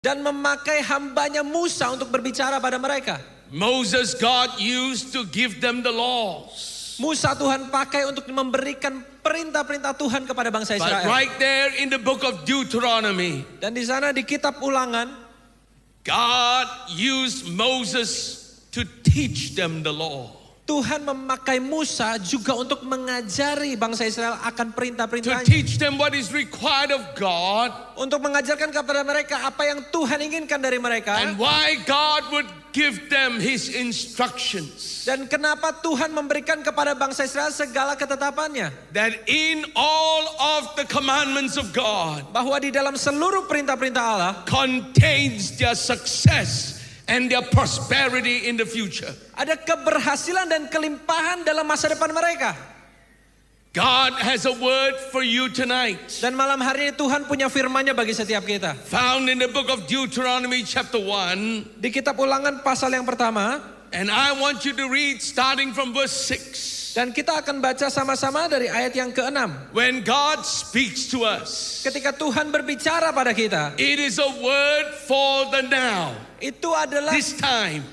dan memakai hambanya Musa untuk berbicara pada mereka. Moses God used to give them the laws. Musa Tuhan pakai untuk memberikan perintah-perintah Tuhan kepada bangsa But Israel. right there in the book of Deuteronomy, Dan di sana di kitab Ulangan, God used Moses to teach them the law. Tuhan memakai Musa juga untuk mengajari bangsa Israel akan To perintah-perintahnya. teach them what is required of God Untuk mengajarkan kepada mereka apa yang Tuhan inginkan dari mereka. and why God would give them His instructions. Dan kenapa Tuhan memberikan kepada bangsa Israel segala ketetapannya. That in all of the commandments of God Bahwa di dalam seluruh perintah-perintah Allah contains their success and their prosperity in the future. ada keberhasilan dan kelimpahan dalam masa depan mereka. God has a word for you tonight. Dan malam hari ini Tuhan punya firman-Nya bagi setiap kita. Found in the book of Deuteronomy chapter 1. Di kitab Ulangan pasal yang pertama, And I want you to read starting from verse 6. dan kita akan baca sama-sama dari ayat yang ke-6. When God speaks to us, Ketika Tuhan berbicara pada kita, it is a word for the now, itu adalah this time.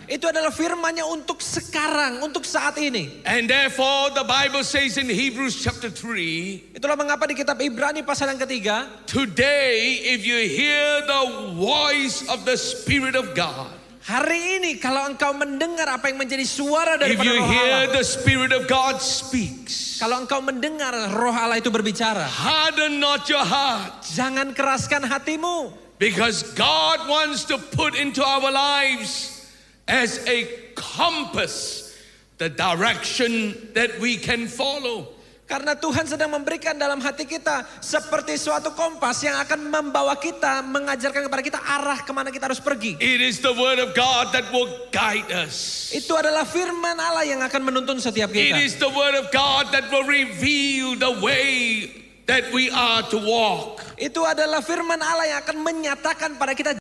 firman-Nya untuk sekarang, untuk saat ini. And therefore the Bible says in Hebrews chapter 3, Itulah mengapa di kitab Ibrani pasal yang ketiga, today if you hear the voice of the Spirit of God, hari ini kalau engkau mendengar apa yang menjadi suara if daripada you Roh hear Allah, the Spirit of God speaks, kalau engkau mendengar Roh Allah itu berbicara, harden not your heart, jangan keraskan hatimu. because God wants to put into our lives as a compass the direction that we can follow. Karena Tuhan sedang memberikan dalam hati kita seperti suatu kompas yang akan membawa kita, mengajarkan kepada kita arah kemana kita harus pergi. It is the word of God that will guide us. Itu adalah firman Allah yang akan menuntun setiap It kita. is the word of God that will reveal the way that we are to walk. Itu adalah firman Allah yang akan menyatakan pada kita